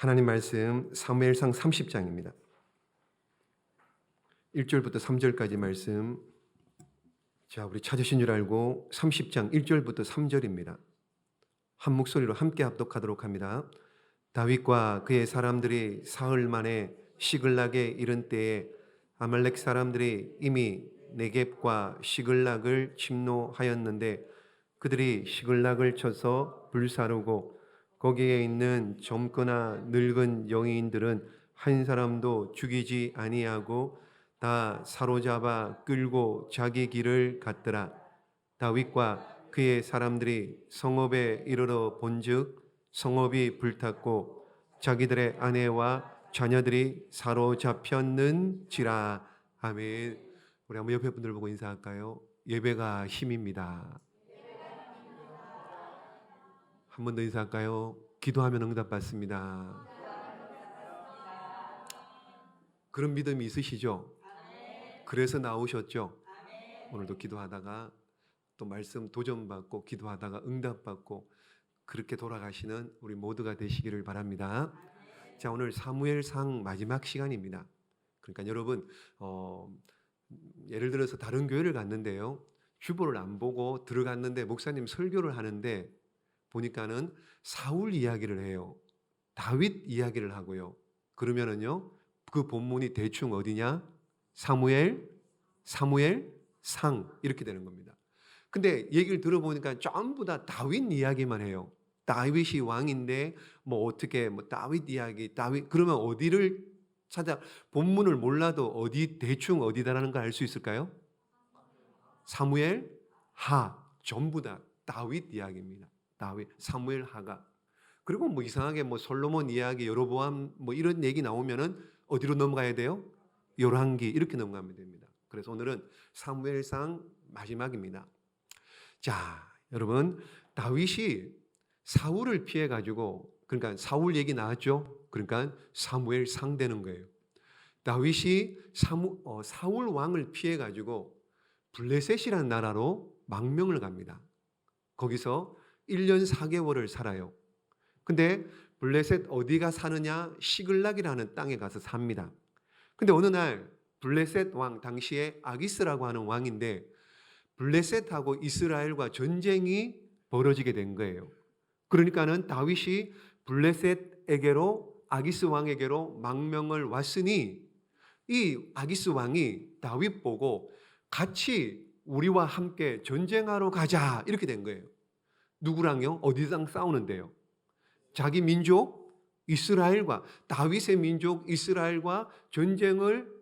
하나님 말씀 사무엘상 30장입니다. 1절부터 3절까지 말씀. 자, 우리 찾으신 줄 알고 30장 1절부터 3절입니다. 한 목소리로 함께 합독하도록 합니다. 다윗과 그의 사람들이 사흘 만에 시글락에 이른 때에 아말렉 사람들이 이미 네겝과 시글락을 침노하였는데 그들이 시글락을 쳐서 불사르고 거기에 있는 젊거나 늙은 영인들은 한 사람도 죽이지 아니하고 다 사로잡아 끌고 자기 길을 갔더라. 다윗과 그의 사람들이 성읍에 이르러 본즉 성읍이 불탔고 자기들의 아내와 자녀들이 사로잡혔는지라. 아멘. 우리 한번 옆에 분들 보고 인사할까요? 예배가 힘입니다. 한 번 더 인사할까요? 기도하면 응답받습니다. 그런 믿음이 있으시죠? 그래서 나오셨죠? 오늘도 기도하다가 또 말씀 도전받고 기도하다가 응답받고 그렇게 돌아가시는 우리 모두가 되시기를 바랍니다. 자, 오늘 사무엘상 마지막 시간입니다. 그러니까 여러분 예를 들어서 다른 교회를 갔는데요, 주보를 안 보고 들어갔는데 목사님 설교를 하는데 보니까는 사울 이야기를 해요. 다윗 이야기를 하고요. 그러면은요, 그 본문이 대충 어디냐? 사무엘, 상 이렇게 되는 겁니다. 근데 얘기를 들어보니까 전부 다 다윗 이야기만 해요. 다윗이 왕인데 뭐 어떻게 뭐 다윗 이야기, 다윗 그러면 어디를 찾아 본문을 몰라도 어디 대충 어디다라는 걸 알 수 있을까요? 사무엘 하 전부 다 다윗 이야기입니다. 다윗, 사무엘 하가. 그리고 뭐 이상하게 뭐 솔로몬 이야기, 여로보암 뭐 이런 얘기 나오면은 어디로 넘어가야 돼요? 열왕기 이렇게 넘어가면 됩니다. 그래서 오늘은 사무엘상 마지막입니다. 자, 여러분, 다윗이 사울을 피해 가지고, 그러니까 사울 얘기 나왔죠? 그러니까 사무엘상 되는 거예요. 다윗이 사울 왕을 피해 가지고 블레셋이라는 나라로 망명을 갑니다. 거기서 1년 4개월을 살아요. 근데 블레셋 어디가 사느냐? 시글락이라는 땅에 가서 삽니다. 근데 어느 날 블레셋 왕, 당시에 아기스라고 하는 왕인데 블레셋하고 이스라엘과 전쟁이 벌어지게 된 거예요. 그러니까는 다윗이 블레셋에게로, 아기스 왕에게로 망명을 왔으니 이 아기스 왕이 다윗 보고 같이 우리와 함께 전쟁하러 가자 이렇게 된 거예요. 누구랑요? 어디랑 싸우는데요? 자기 민족 이스라엘과, 다윗의 민족 이스라엘과 전쟁을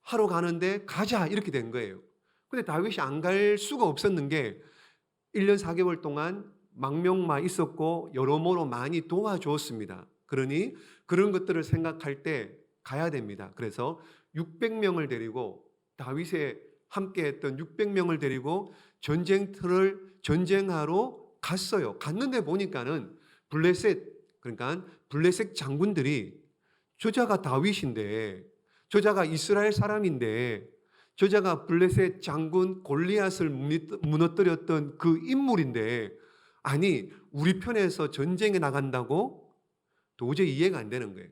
하러 가는데 가자 이렇게 된 거예요. 근데 다윗이 안 갈 수가 없었는 게 1년 4개월 동안 망명만 있었고 여러모로 많이 도와주었습니다. 그러니 그런 것들을 생각할 때 가야 됩니다. 그래서 600명을 데리고, 다윗에 함께했던 600명을 데리고 전쟁하러 갔어요. 갔는데 보니까는 그러니까 블레셋 장군들이, 저자가 다윗인데, 저자가 이스라엘 사람인데, 저자가 블레셋 장군 골리앗을 무너뜨렸던 그 인물인데, 아니 우리 편에서 전쟁에 나간다고? 도저히 이해가 안 되는 거예요.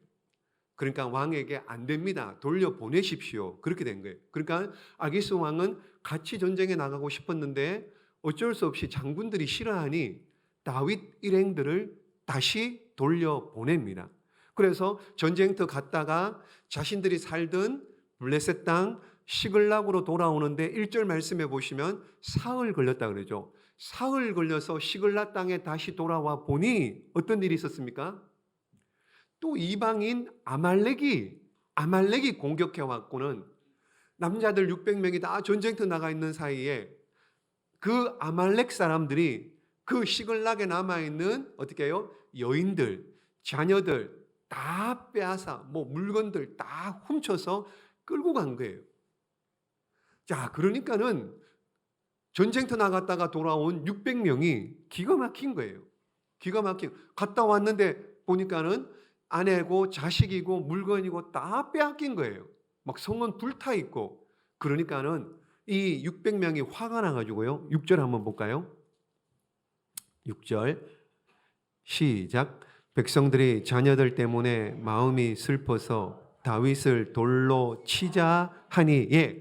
그러니까 왕에게 안 됩니다, 돌려보내십시오, 그렇게 된 거예요. 그러니까 아기스 왕은 같이 전쟁에 나가고 싶었는데 어쩔 수 없이 장군들이 싫어하니 다윗 일행들을 다시 돌려보냅니다. 그래서 전쟁터 갔다가 자신들이 살던 블레셋 땅 시글락으로 돌아오는데 1절 말씀해 보시면 사흘 걸렸다 그러죠. 사흘 걸려서 시글락 땅에 다시 돌아와 보니 어떤 일이 있었습니까? 또 이방인 아말렉이 공격해 왔고는 남자들 600명이 다 전쟁터 나가 있는 사이에 그 아말렉 사람들이 그 시글락에 남아있는 어떻게 해요? 여인들, 자녀들 다 빼앗아, 뭐 물건들 다 훔쳐서 끌고 간 거예요. 자, 그러니까는 전쟁터 나갔다가 돌아온 600명이 기가 막힌 거예요. 갔다 왔는데 보니까는 아내고 자식이고 물건이고 다 빼앗긴 거예요. 막 성은 불타 있고. 그러니까는 이 600명이 화가 나가지고요. 6절 한번 볼까요? 6절 시작. 백성들이 자녀들 때문에 마음이 슬퍼서 다윗을 돌로 치자 하니, 예,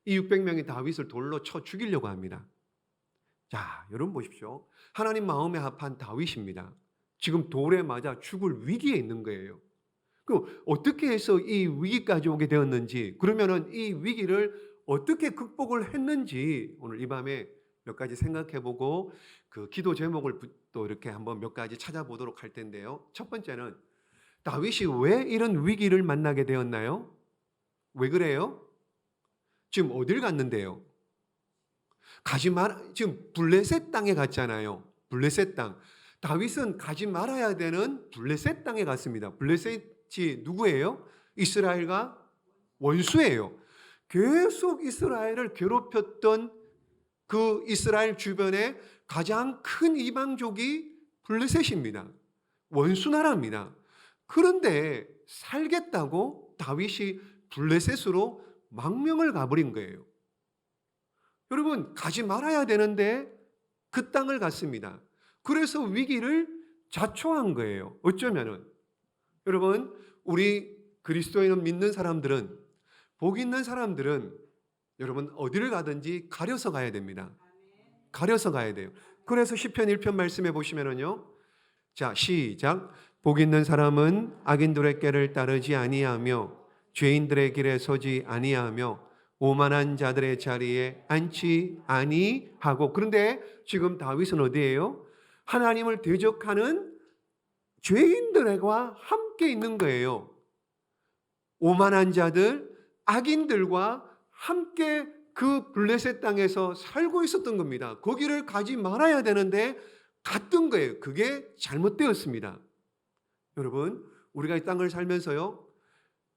이 600명이 다윗을 돌로 쳐 죽이려고 합니다. 자, 여러분 보십시오. 하나님 마음에 합한 다윗입니다. 지금 돌에 맞아 죽을 위기에 있는 거예요. 그럼 어떻게 해서 이 위기까지 오게 되었는지, 그러면은 이 위기를 어떻게 극복을 했는지 오늘 이 밤에 몇 가지 생각해보고 그 기도 제목을 또 이렇게 한번 몇 가지 찾아보도록 할 텐데요. 첫 번째는 다윗이 왜 이런 위기를 만나게 되었나요? 왜 그래요? 지금 어딜 갔는데요? 지금 블레셋 땅에 갔잖아요. 블레셋 땅. 다윗은 가지 말아야 되는 블레셋 땅에 갔습니다. 블레셋이 누구예요? 이스라엘과 원수예요. 계속 이스라엘을 괴롭혔던 그 이스라엘 주변에 가장 큰 이방족이 블레셋입니다. 원수 나라입니다. 그런데 살겠다고 다윗이 블레셋으로 망명을 가버린 거예요. 여러분, 가지 말아야 되는데 그 땅을 갔습니다. 그래서 위기를 자초한 거예요. 어쩌면은 여러분, 우리 그리스도인을 믿는 사람들은, 복 있는 사람들은 여러분 어디를 가든지 가려서 가야 됩니다. 가려서 가야 돼요. 그래서 시편 1편 말씀해 보시면은요. 자, 시작. 복 있는 사람은 악인들의 꾀를 따르지 아니하며 죄인들의 길에 서지 아니하며 오만한 자들의 자리에 앉지 아니하고. 그런데 지금 다윗은 어디예요? 하나님을 대적하는 죄인들과 함께 있는 거예요. 오만한 자들, 악인들과 함께 그 블레셋 땅에서 살고 있었던 겁니다. 거기를 가지 말아야 되는데 갔던 거예요. 그게 잘못되었습니다. 여러분, 우리가 이 땅을 살면서요,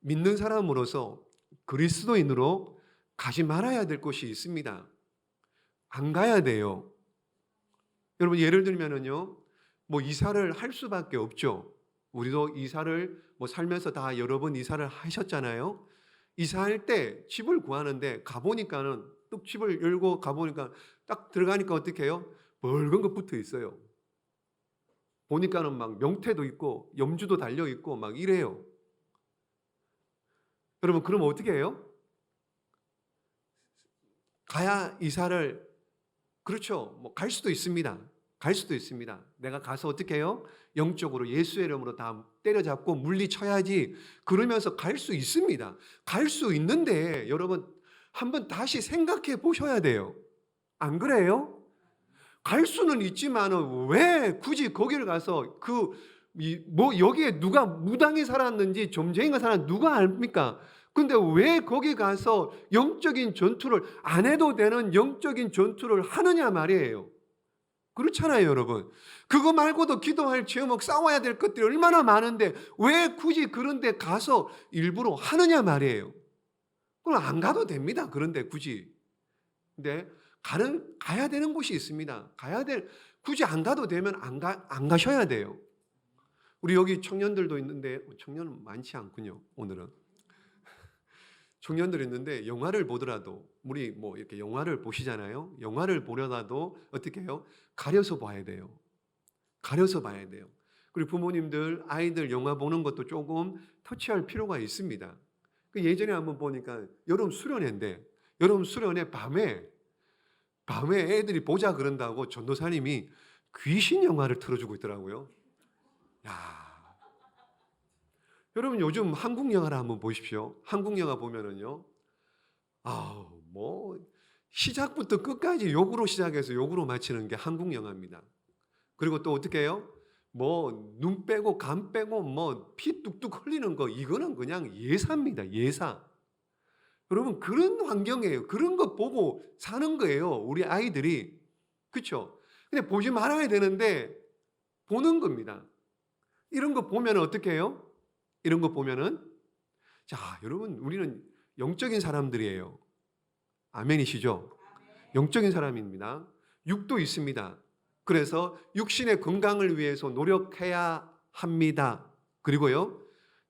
믿는 사람으로서, 그리스도인으로 가지 말아야 될 곳이 있습니다. 안 가야 돼요. 여러분, 예를 들면은요, 뭐 이사를 할 수밖에 없죠. 우리도 이사를 살면서 다 여러 번 이사를 하셨잖아요. 이사할 때 집을 구하는데 가보니까는, 또 집을 열고 가보니까 딱 들어가니까 어떻게 해요? 붉은 거 붙어 있어요. 보니까는 막 명태도 있고 염주도 달려 있고 막 이래요. 여러분, 그럼 어떻게 해요? 가야 이사를, 그렇죠, 갈 수도 있습니다. 갈 수도 있습니다. 내가 가서 어떻게 해요? 영적으로 예수의 이름으로 다 때려잡고 물리쳐야지, 그러면서 갈 수 있습니다. 갈 수 있는데 여러분, 한번 다시 생각해 보셔야 돼요. 안 그래요? 갈 수는 있지만은 왜 굳이 거기를 가서 여기에 누가 무당이 살았는지 점쟁이가 살았는지 누가 압니까? 근데 왜 거기 가서 영적인 전투를 안 해도 되는 영적인 전투를 하느냐 말이에요. 그렇잖아요, 여러분. 그거 말고도 기도할 제목, 싸워야 될 것들이 얼마나 많은데 왜 굳이 그런 데 가서 일부러 하느냐 말이에요. 그럼 안 가도 됩니다. 그런데 굳이. 근데 가야 되는 곳이 있습니다. 굳이 안 가도 되면 안 가셔야 돼요. 우리 여기 청년들도 있는데, 청년은 많지 않군요, 오늘은. 청년들 있는데 영화를 보더라도, 우리 이렇게 영화를 보시잖아요. 영화를 보려다도 어떻게 해요? 가려서 봐야 돼요. 가려서 봐야 돼요. 그리고 부모님들, 아이들 영화 보는 것도 조금 터치할 필요가 있습니다. 예전에 한번 보니까 여름 수련회인데, 여름 수련회 밤에 애들이 보자 그런다고 전도사님이 귀신 영화를 틀어주고 있더라고요. 야, 여러분, 요즘 한국 영화를 한번 보십시오. 한국 영화 보면은요, 시작부터 끝까지 욕으로 시작해서 욕으로 마치는 게 한국 영화입니다. 그리고 또 어떻게 해요? 눈 빼고 간 빼고 피 뚝뚝 흘리는 거, 이거는 그냥 예사입니다. 예사. 여러분, 그런 환경이에요. 그런 거 보고 사는 거예요, 우리 아이들이. 그렇죠? 근데 보지 말아야 되는데 보는 겁니다. 이런 거 보면 어떻게 해요? 이런 거 보면은, 자, 여러분, 우리는 영적인 사람들이에요. 아멘이시죠? 영적인 사람입니다. 육도 있습니다. 그래서 육신의 건강을 위해서 노력해야 합니다. 그리고요,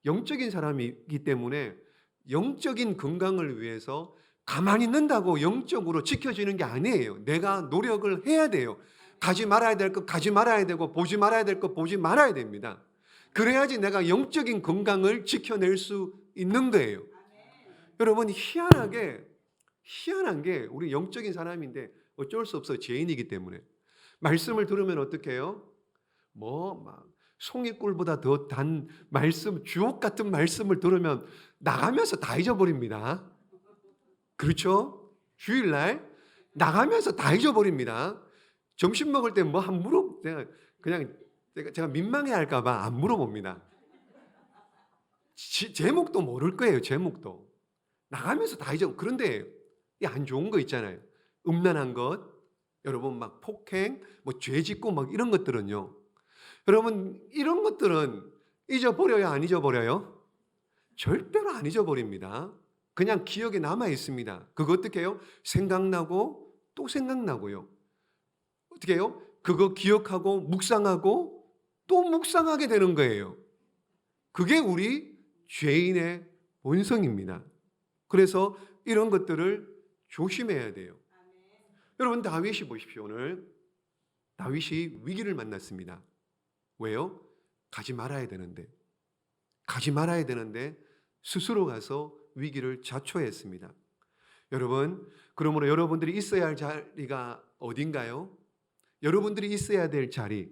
영적인 사람이기 때문에 영적인 건강을 위해서 가만히 있는다고 영적으로 지켜지는 게 아니에요. 내가 노력을 해야 돼요. 가지 말아야 될 것 가지 말아야 되고, 보지 말아야 될 것 보지 말아야 됩니다. 그래야지 내가 영적인 건강을 지켜낼 수 있는 거예요. 여러분, 희한한 게 우리 영적인 사람인데 어쩔 수 없어, 죄인이기 때문에. 말씀을 들으면 어떻게 해요? 막 송이꿀보다 더 단 말씀, 주옥 같은 말씀을 들으면 나가면서 다 잊어버립니다. 그렇죠? 주일날 나가면서 다 잊어버립니다. 점심 먹을 때 뭐 한 제가 민망해 할까봐 안 물어봅니다. 제목도 모를 거예요. 제목도 나가면서 다 잊어. 그런데 이 안 좋은 거 있잖아요. 음란한 것, 여러분 막 폭행, 뭐 죄짓고 막 이런 것들은요. 여러분 이런 것들은 잊어버려요, 안 잊어버려요? 절대로 안 잊어버립니다. 그냥 기억에 남아 있습니다. 그거 어떻게 해요? 생각나고 또 생각나고요. 어떻게 해요? 그거 기억하고 묵상하고 또 묵상하게 되는 거예요. 그게 우리 죄인의 본성입니다. 그래서 이런 것들을 조심해야 돼요. 여러분, 다윗이 보십시오. 오늘 다윗이 위기를 만났습니다. 왜요? 가지 말아야 되는데 스스로 가서 위기를 자초했습니다. 여러분, 그러므로 여러분들이 있어야 할 자리가 어딘가요? 여러분들이 있어야 될 자리.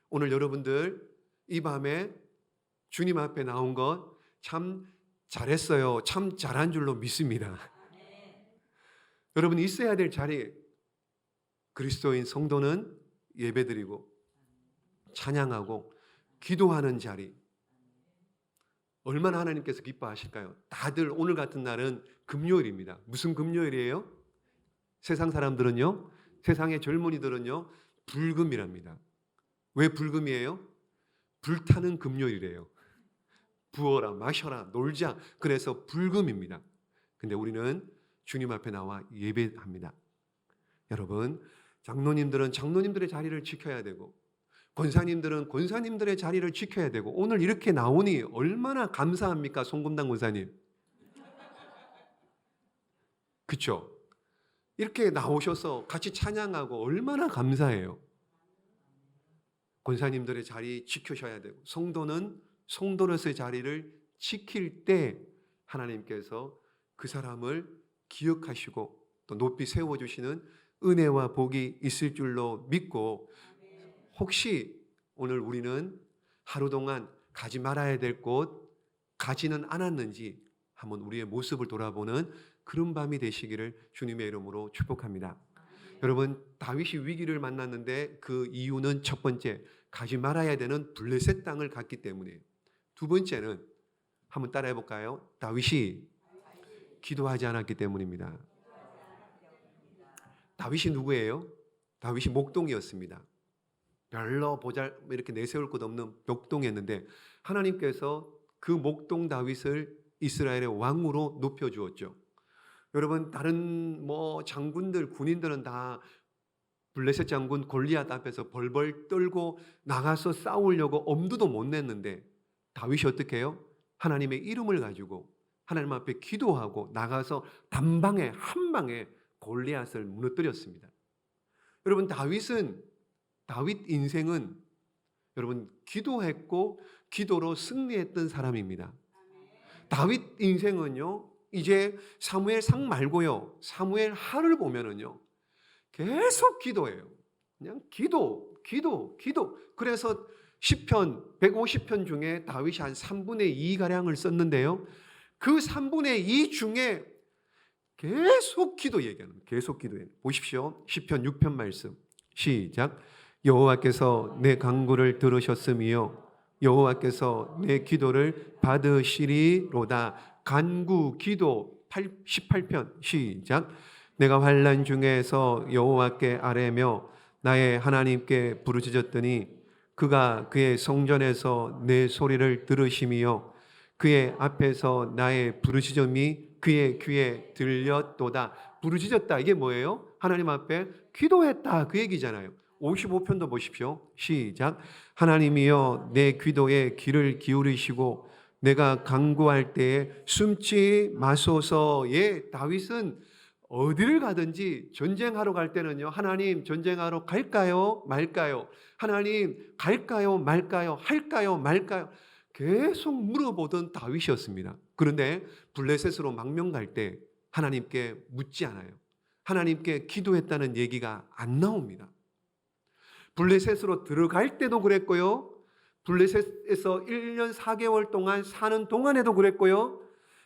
오늘 여러분들 이 밤에 주님 앞에 나온 것 참 잘했어요. 참 잘한 줄로 믿습니다. 여러분이 있어야 될 자리, 그리스도인 성도는 예배드리고 찬양하고 기도하는 자리. 얼마나 하나님께서 기뻐하실까요? 다들 오늘 같은 날은 금요일입니다. 무슨 금요일이에요? 세상 사람들은요, 세상의 젊은이들은요, 불금이랍니다. 왜 불금이에요? 불타는 금요일이래요. 부어라, 마셔라, 놀자. 그래서 불금입니다. 근데 우리는 주님 앞에 나와 예배합니다. 여러분, 장로님들은 장로님들의 자리를 지켜야 되고, 권사님들은 권사님들의 자리를 지켜야 되고, 오늘 이렇게 나오니 얼마나 감사합니까, 송금당 권사님? 그렇죠? 이렇게 나오셔서 같이 찬양하고 얼마나 감사해요. 권사님들의 자리 지켜셔야 되고, 성도는 성도로서의 자리를 지킬 때 하나님께서 그 사람을 기억하시고 또 높이 세워주시는 은혜와 복이 있을 줄로 믿고, 혹시 오늘 우리는 하루 동안 가지 말아야 될 곳 가지는 않았는지 한번 우리의 모습을 돌아보는 그런 밤이 되시기를 주님의 이름으로 축복합니다. 여러분, 다윗이 위기를 만났는데 그 이유는 첫 번째, 가지 말아야 되는 블레셋 땅을 갔기 때문이에요. 두 번째는 한번 따라해 볼까요? 다윗이 기도하지 않았기 때문입니다. 다윗이 누구예요? 다윗이 목동이었습니다. 별로 이렇게 내세울 것 없는 목동이었는데 하나님께서 그 목동 다윗을 이스라엘의 왕으로 높여주었죠. 여러분, 다른 장군들, 군인들은 다 블레셋 장군 골리앗 앞에서 벌벌 떨고 나가서 싸우려고 엄두도 못 냈는데 다윗이 어떻게 해요? 하나님의 이름을 가지고 하나님 앞에 기도하고 나가서 단방에 한 방에 골리앗을 무너뜨렸습니다. 여러분, 다윗 인생은 여러분 기도했고 기도로 승리했던 사람입니다. 다윗 인생은요, 이제 사무엘상 말고요, 사무엘 하를 보면은요, 계속 기도해요. 그냥 기도. 그래서 시편 150편 중에 다윗이 한 3분의 2 가량을 썼는데요, 그 3분의 2 중에 계속 기도 얘기하는, 계속 기도해요. 보십시오. 시편 6편 말씀 시작. 여호와께서 내 간구를 들으셨으며 여호와께서 내 기도를 받으시리로다. 간구 기도 18편 시작. 내가 환난 중에서 여호와께 아뢰며 나의 하나님께 부르짖었더니 그가 그의 성전에서 내 소리를 들으시며 그의 앞에서 나의 부르짖음이 그의 귀에 들렸도다. 부르짖었다, 이게 뭐예요? 하나님 앞에 기도했다, 그 얘기잖아요. 55편도 보십시오. 시작. 하나님이여 내 기도에 귀를 기울이시고 내가 간구할 때에 숨지 마소서. 예, 다윗은 어디를 가든지 전쟁하러 갈 때는요, 하나님 전쟁하러 갈까요? 말까요? 하나님 갈까요? 말까요? 할까요? 말까요? 계속 물어보던 다윗이었습니다. 그런데 블레셋으로 망명 갈 때 하나님께 묻지 않아요. 하나님께 기도했다는 얘기가 안 나옵니다. 블레셋으로 들어갈 때도 그랬고요. 블레셋에서 1년 4개월 동안 사는 동안에도 그랬고요.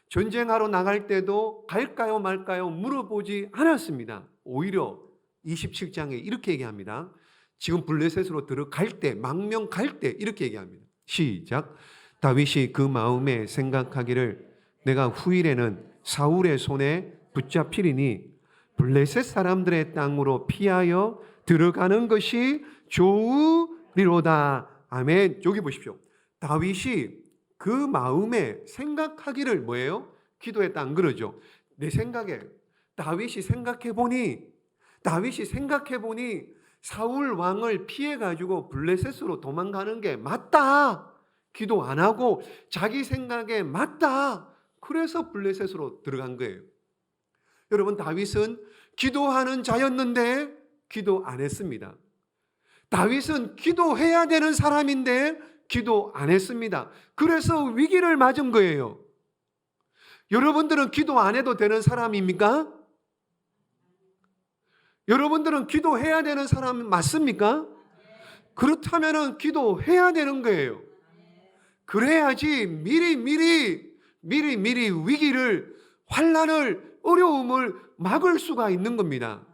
전쟁하러 나갈 때도 갈까요 말까요 물어보지 않았습니다. 오히려 27장에 이렇게 얘기합니다. 지금 블레셋으로 들어갈 때, 망명 갈 때 이렇게 얘기합니다. 시작. 다윗이 그 마음에 생각하기를 내가 후일에는 사울의 손에 붙잡히리니 블레셋 사람들의 땅으로 피하여 들어가는 것이 좋으리로다. 아멘. 여기 보십시오. 다윗이 그 마음에 생각하기를 뭐예요? 기도했다 안 그러죠? 내 생각에 다윗이 생각해 보니 사울 왕을 피해 가지고 블레셋으로 도망가는 게 맞다. 기도 안 하고 자기 생각에 맞다. 그래서 블레셋으로 들어간 거예요. 여러분, 다윗은 기도하는 자였는데 기도 안 했습니다. 다윗은 기도해야 되는 사람인데 기도 안 했습니다. 그래서 위기를 맞은 거예요. 여러분들은 기도 안 해도 되는 사람입니까? 여러분들은 기도해야 되는 사람 맞습니까? 그렇다면 기도해야 되는 거예요. 그래야지 미리 위기를, 환난을, 어려움을 막을 수가 있는 겁니다.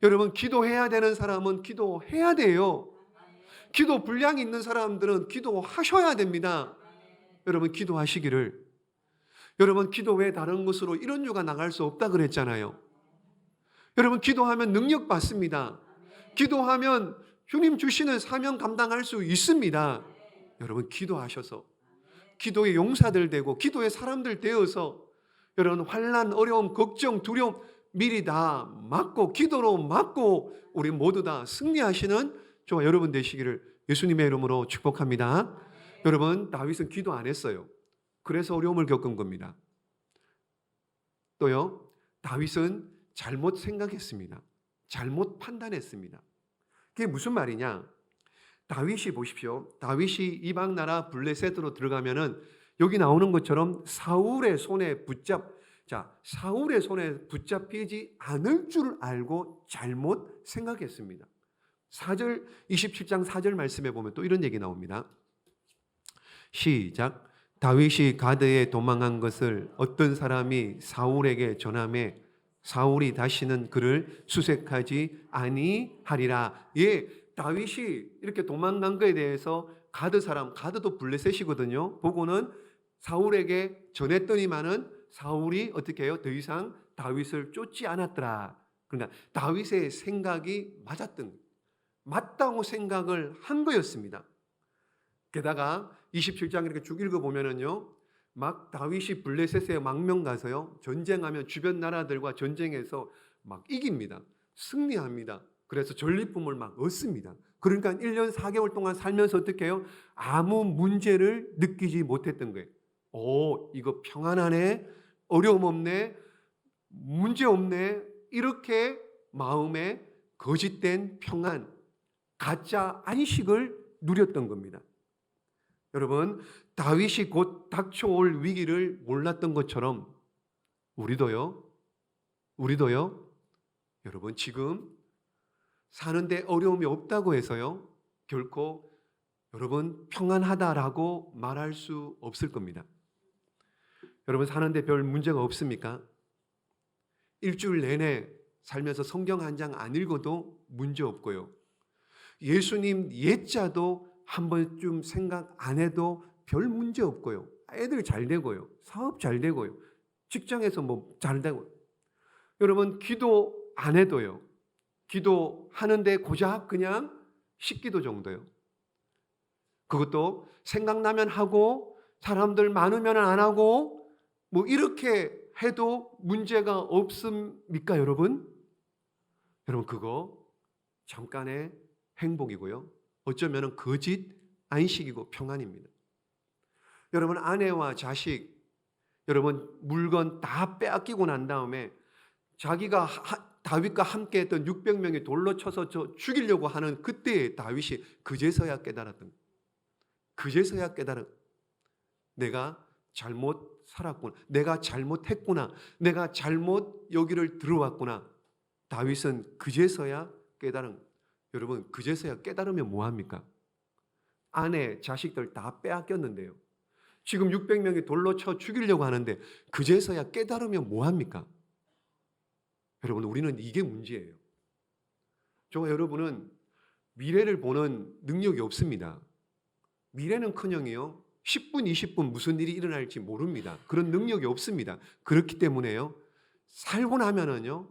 여러분, 기도해야 되는 사람은 기도해야 돼요. 기도 분량이 있는 사람들은 기도하셔야 됩니다. 여러분, 기도하시기를. 여러분, 기도 외에 다른 것으로 이런 유가 나갈 수 없다 그랬잖아요. 여러분, 기도하면 능력 받습니다. 기도하면 주님 주시는 사명 감당할 수 있습니다. 여러분, 기도하셔서 기도의 용사들 되고 기도의 사람들 되어서 여러분, 환난, 어려움, 걱정, 두려움 미리 다 막고 기도로 막고 우리 모두 다 승리하시는 저와 여러분 되시기를 예수님의 이름으로 축복합니다. 여러분, 다윗은 기도 안 했어요. 그래서 어려움을 겪은 겁니다. 또요, 다윗은 잘못 생각했습니다. 잘못 판단했습니다. 그게 무슨 말이냐? 다윗이 보십시오. 다윗이 이방 나라 블레셋으로 들어가면은 여기 나오는 것처럼 사울의 손에 붙잡히지 않을 줄 알고 잘못 생각했습니다. 27장 4절 말씀에 보면 또 이런 얘기 나옵니다. 시작. 다윗이 가드에 도망한 것을 어떤 사람이 사울에게 전하매 사울이 다시는 그를 수색하지 아니하리라. 예, 다윗이 이렇게 도망간 것에 대해서 가드도 블레셋이거든요. 보고는 사울에게 전했더니만은 사울이 어떻게 해요? 더 이상 다윗을 쫓지 않았더라. 그러니까 다윗의 생각이 맞다고 생각을 한 거였습니다. 게다가 27장 이렇게 쭉 읽어보면은요, 막 다윗이 블레셋에 망명 가서요, 전쟁하면 주변 나라들과 전쟁해서 막 이깁니다. 승리합니다. 그래서 전리품을 막 얻습니다. 그러니까 1년 4개월 동안 살면서 어떻게 해요? 아무 문제를 느끼지 못했던 거예요. 이거 평안하네, 어려움 없네, 문제 없네, 이렇게 마음에 거짓된 평안, 가짜 안식을 누렸던 겁니다. 여러분, 다윗이 곧 닥쳐올 위기를 몰랐던 것처럼 우리도요, 여러분, 지금 사는데 어려움이 없다고 해서요, 결코 여러분 평안하다라고 말할 수 없을 겁니다. 여러분, 사는데 별 문제가 없습니까? 일주일 내내 살면서 성경 한 장 안 읽어도 문제 없고요. 예수님 옛자도 한 번쯤 생각 안 해도 별 문제 없고요. 애들 잘 되고요. 사업 잘 되고요. 직장에서 잘 되고. 여러분, 기도 안 해도요. 기도하는데 고작 그냥 10기도 정도요. 그것도 생각나면 하고 사람들 많으면 안 하고 이렇게 해도 문제가 없습니까, 여러분? 여러분, 그거 잠깐의 행복이고요. 어쩌면 거짓 안식이고 평안입니다. 여러분, 아내와 자식, 여러분 물건 다 빼앗기고 난 다음에 자기가 다윗과 함께 했던 600명이 돌로 쳐서 죽이려고 하는 그때 다윗이 그제서야 깨달았던 거예요. 그제서야 깨달은, 내가 잘못 살았구나, 내가 잘못했구나, 내가 잘못 여기를 들어왔구나. 다윗은 그제서야 깨달은. 여러분, 그제서야 깨달으면 뭐합니까? 아내, 자식들 다 빼앗겼는데요, 지금 600명이 돌로 쳐 죽이려고 하는데 그제서야 깨달으면 뭐합니까? 여러분, 우리는 이게 문제예요. 저와 여러분은 미래를 보는 능력이 없습니다. 미래는커녕요 10분, 20분 무슨 일이 일어날지 모릅니다. 그런 능력이 없습니다. 그렇기 때문에요, 살고 나면은요,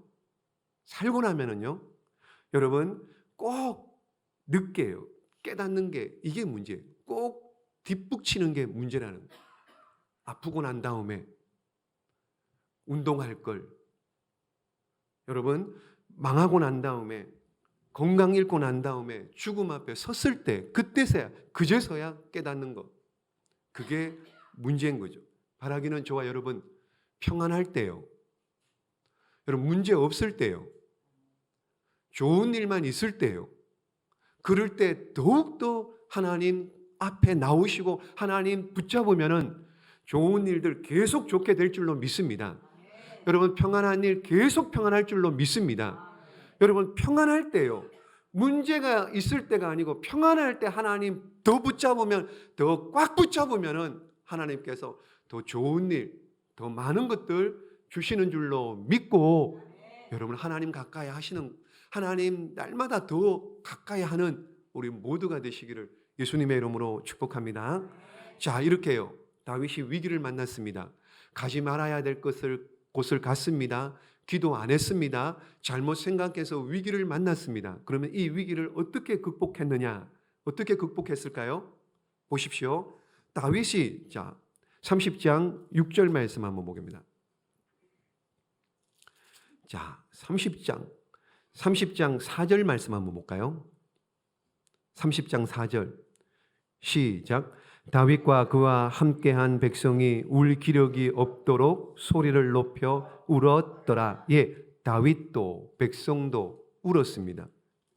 여러분 꼭 늦게요 깨닫는 게, 이게 문제예요. 꼭 뒷북치는 게 문제라는 거예요. 아프고 난 다음에 운동할 걸, 여러분 망하고 난 다음에, 건강 잃고 난 다음에 죽음 앞에 섰을 때, 그제서야 깨닫는 것, 그게 문제인 거죠. 바라기는 저와 여러분 평안할 때요, 여러분 문제 없을 때요, 좋은 일만 있을 때요, 그럴 때 더욱더 하나님 앞에 나오시고 하나님 붙잡으면은 좋은 일들 계속 좋게 될 줄로 믿습니다. 여러분 평안한 일 계속 평안할 줄로 믿습니다. 여러분 평안할 때요, 문제가 있을 때가 아니고 평안할 때 하나님 더 붙잡으면, 더 꽉 붙잡으면은 하나님께서 더 좋은 일, 더 많은 것들 주시는 줄로 믿고, 여러분 하나님 가까이 하시는, 하나님 날마다 더 가까이 하는 우리 모두가 되시기를 예수님의 이름으로 축복합니다. 자, 이렇게요, 다윗이 위기를 만났습니다. 가지 말아야 될 곳을 갔습니다. 기도 안 했습니다. 잘못 생각해서 위기를 만났습니다. 그러면 이 위기를 어떻게 극복했느냐? 어떻게 극복했을까요? 보십시오. 다윗이 30장 6절 말씀 한번 보겠습니다. 자, 30장 4절 말씀 한번 볼까요? 30장 4절 시작. 다윗과 그와 함께한 백성이 울 기력이 없도록 소리를 높여 울었더라. 예, 다윗도 백성도 울었습니다.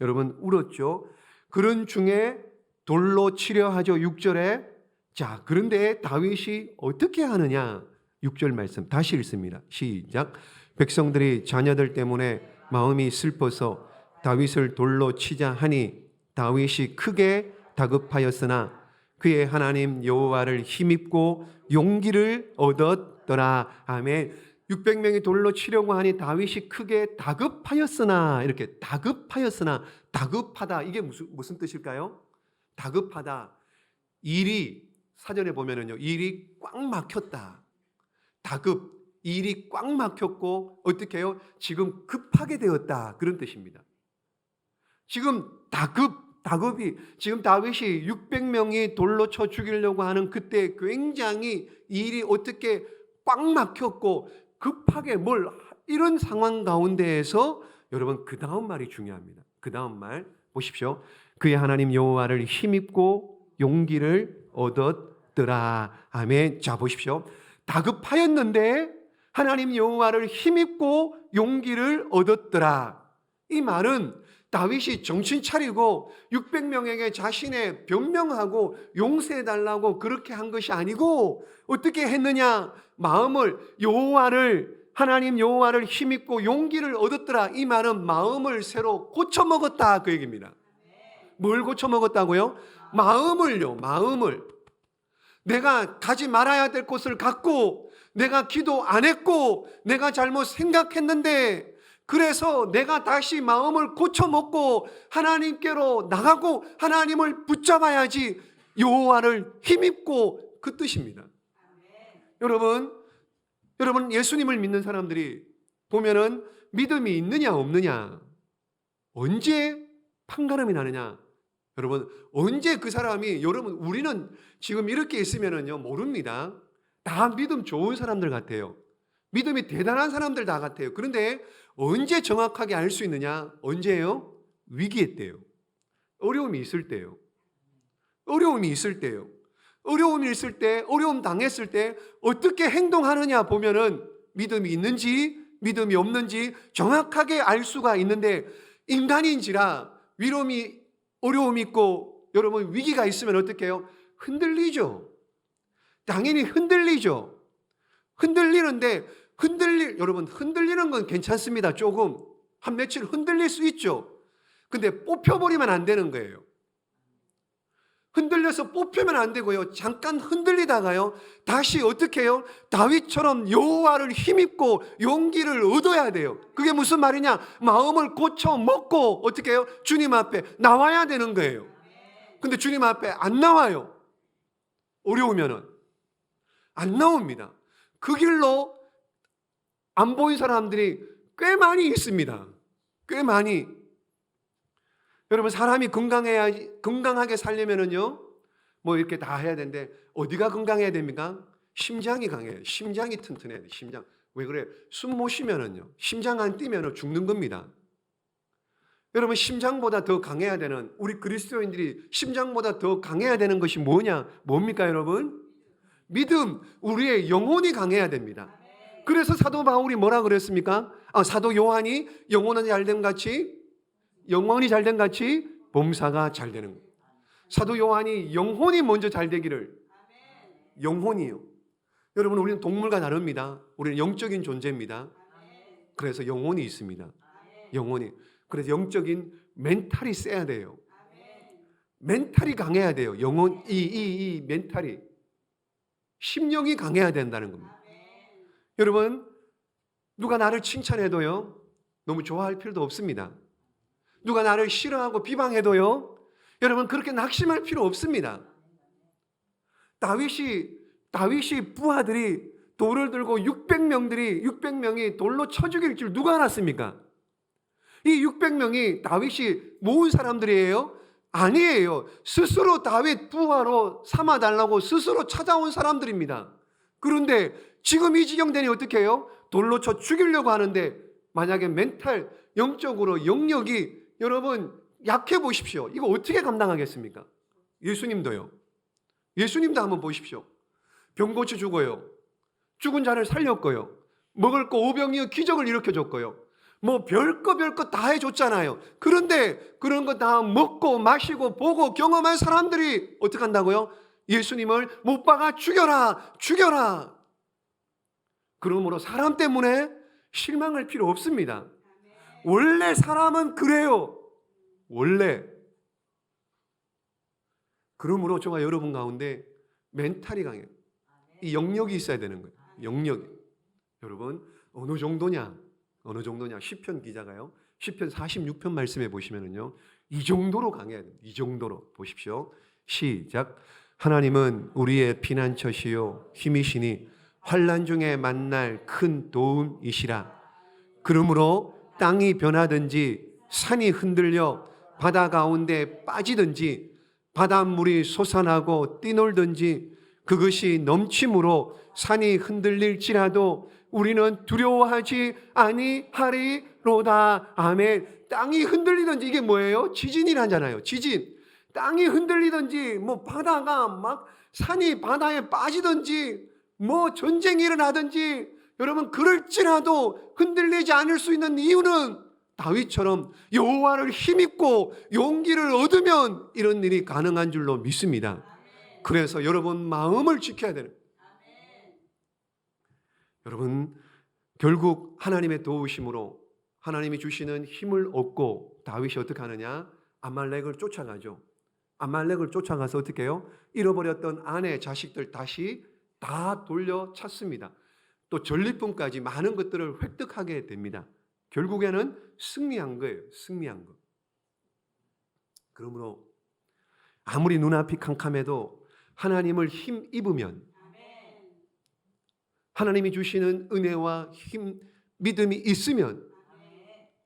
여러분 울었죠? 그런 중에 돌로 치려 하죠. 6절에. 자, 그런데 다윗이 어떻게 하느냐? 6절 말씀 다시 읽습니다. 시작. 백성들이 자녀들 때문에 마음이 슬퍼서 다윗을 돌로 치자 하니 다윗이 크게 다급하였으나 그의 하나님 여호와를 힘입고 용기를 얻었더라. 아멘. 600명이 돌로 치려고 하니 다윗이 크게 다급하였으나, 이렇게 다급하였으나, 다급하다, 이게 무슨 뜻일까요? 다급하다, 일이 사전에 보면은요, 일이 꽉 막혔다. 다급, 일이 꽉 막혔고 어떻게 해요? 지금 급하게 되었다, 그런 뜻입니다. 지금 다급이, 지금 다윗이 600명이 돌로 쳐 죽이려고 하는 그때 굉장히 일이 어떻게 꽉 막혔고 급하게 이런 상황 가운데에서 여러분 그 다음 말이 중요합니다. 그 다음 말 보십시오. 그의 하나님 여호와를 힘입고 용기를 얻었더라. 아멘. 자, 보십시오. 다급하였는데 하나님 여호와를 힘입고 용기를 얻었더라. 이 말은 다윗이 정신 차리고 600명에게 자신의 변명하고 용서해달라고 그렇게 한 것이 아니고 어떻게 했느냐? 하나님 여호와를 힘입고 용기를 얻었더라. 이 말은 마음을 새로 고쳐먹었다, 그 얘기입니다. 뭘 고쳐먹었다고요? 마음을. 내가 가지 말아야 될 곳을 갔고, 내가 기도 안 했고, 내가 잘못 생각했는데, 그래서 내가 다시 마음을 고쳐먹고 하나님께로 나가고 하나님을 붙잡아야지, 여호와를 힘입고, 그 뜻입니다. 여러분 예수님을 믿는 사람들이 보면은 믿음이 있느냐 없느냐, 언제 판가름이 나느냐, 여러분 언제 그 사람이, 여러분 우리는 지금 이렇게 있으면은요 모릅니다. 다 믿음 좋은 사람들 같아요. 믿음이 대단한 사람들 다 같아요. 그런데 언제 정확하게 알 수 있느냐? 언제예요? 위기에 때요. 어려움이 있을 때요. 어려움이 있을 때, 어려움 당했을 때 어떻게 행동하느냐 보면은 믿음이 있는지 믿음이 없는지 정확하게 알 수가 있는데, 인간인지라 위험이, 어려움이 있고 여러분 위기가 있으면 어떻게 해요? 흔들리죠. 당연히 흔들리죠. 흔들리는데 여러분 흔들리는 건 괜찮습니다. 조금 한 며칠 흔들릴 수 있죠. 근데 뽑혀버리면 안 되는 거예요. 흔들려서 뽑히면 안 되고요. 잠깐 흔들리다가요, 다시 어떻게 해요? 다윗처럼 여호와를 힘입고 용기를 얻어야 돼요. 그게 무슨 말이냐? 마음을 고쳐 먹고 어떻게 해요? 주님 앞에 나와야 되는 거예요. 근데 주님 앞에 안 나와요. 어려우면은 안 나옵니다. 그 길로 안 보인 사람들이 꽤 많이 있습니다. 꽤 많이. 여러분, 사람이 건강하게 살려면은요, 뭐 이렇게 다 해야 되는데, 어디가 건강해야 됩니까? 심장이 강해요. 심장이 튼튼해야 돼요. 심장. 왜 그래요? 숨 못 쉬면은요, 심장 안 뛰면은 죽는 겁니다. 여러분, 심장보다 더 강해야 되는, 우리 그리스도인들이 심장보다 더 강해야 되는 것이 뭡니까, 여러분? 믿음. 우리의 영혼이 강해야 됩니다. 그래서 사도 바울이 뭐라 그랬습니까? 사도 요한이 영혼은 잘됨 같이, 영혼이 잘된 같이 범사가 잘 되는 거예요. 사도 요한이 영혼이 먼저 잘 되기를. 영혼이요. 여러분, 우리는 동물과 다릅니다. 우리는 영적인 존재입니다. 그래서 영혼이 있습니다. 영혼이. 그래서 영적인 멘탈이 세야 돼요. 멘탈이 강해야 돼요. 영혼, 이 멘탈이. 심령이 강해야 된다는 겁니다. 여러분, 누가 나를 칭찬해도요, 너무 좋아할 필요도 없습니다. 누가 나를 싫어하고 비방해도요, 여러분 그렇게 낙심할 필요 없습니다. 다윗이 부하들이 돌을 들고 600명이 돌로 쳐 죽일 줄 누가 알았습니까? 이 600명이 다윗이 모은 사람들이에요? 아니에요. 스스로 다윗 부하로 삼아달라고 스스로 찾아온 사람들입니다. 그런데 지금 이 지경 되니 어떻게 해요? 돌로 쳐 죽이려고 하는데, 만약에 멘탈, 영적으로 영역이 여러분 약해 보십시오. 이거 어떻게 감당하겠습니까? 예수님도요. 예수님도 한번 보십시오. 병 고쳐 죽어요. 죽은 자를 살렸고요. 먹을 거 오병이어 기적을 일으켜줬고요. 뭐 별거 다 해줬잖아요. 그런데 그런 거 다 먹고 마시고 보고 경험한 사람들이 어떻게 한다고요? 예수님을 못 박아 죽여라. 그러므로 사람 때문에 실망할 필요 없습니다. 원래 사람은 그래요. 원래. 그러므로 저와 여러분 가운데 멘탈이 강해요. 이 영역이 있어야 되는 거예요. 영역이. 여러분, 어느 정도냐? 시편 기자가요, 시편 46편 말씀해 보시면은요, 이 정도로 강해야 돼요. 이 정도로. 보십시오. 시작. 하나님은 우리의 피난처시요 힘이시니 환난 중에 만날 큰 도움이시라. 그러므로 땅이 변하든지 산이 흔들려 바다 가운데 빠지든지 바닷물이 솟아나고 뛰놀든지 그것이 넘침으로 산이 흔들릴지라도 우리는 두려워하지 아니하리로다. 아멘. 땅이 흔들리든지, 이게 뭐예요? 지진이라잖아요. 지진. 땅이 흔들리든지, 뭐 바다가 막 산이 바다에 빠지든지, 뭐 전쟁이 일어나든지, 여러분 그럴지라도 흔들리지 않을 수 있는 이유는 다윗처럼 여호와를 힘입고 용기를 얻으면 이런 일이 가능한 줄로 믿습니다. 그래서 여러분 마음을 지켜야 되는. 여러분, 결국 하나님의 도우심으로 하나님이 주시는 힘을 얻고 다윗이 어떻게 하느냐? 아말렉을 쫓아가죠. 아말렉을 쫓아가서 어떻게 해요? 잃어버렸던 아내, 자식들 다시 다 돌려 찾습니다. 또 전리품까지 많은 것들을 획득하게 됩니다. 결국에는 승리한 거예요. 승리한 거. 그러므로 아무리 눈앞이 캄캄해도 하나님을 힘입으면, 하나님이 주시는 은혜와 힘, 믿음이 있으면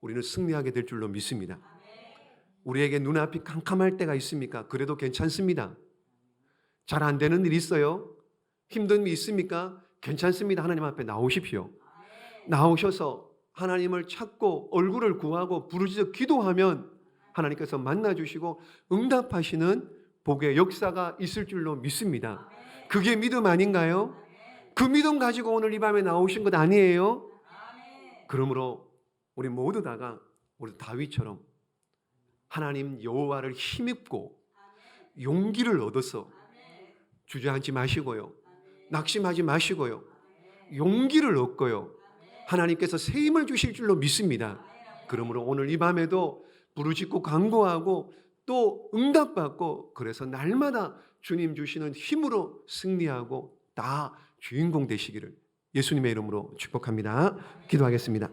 우리는 승리하게 될 줄로 믿습니다. 우리에게 눈앞이 캄캄할 때가 있습니까? 그래도 괜찮습니다. 잘 안 되는 일 있어요? 힘든 일이 있습니까? 괜찮습니다. 하나님 앞에 나오십시오. 나오셔서 하나님을 찾고 얼굴을 구하고 부르짖어 기도하면 하나님께서 만나주시고 응답하시는 복의 역사가 있을 줄로 믿습니다. 그게 믿음 아닌가요? 그 믿음 가지고 오늘 이 밤에 나오신 것 아니에요? 그러므로 우리 모두 다가 우리 다윗처럼 하나님 여호와를 힘입고 용기를 얻어서 주저앉지 마시고요. 낙심하지 마시고요. 용기를 얻고요. 하나님께서 새 힘을 주실 줄로 믿습니다. 그러므로 오늘 이 밤에도 부르짖고 간구하고 또 응답받고 그래서 날마다 주님 주시는 힘으로 승리하고 다 주인공 되시기를 예수님의 이름으로 축복합니다. 기도하겠습니다.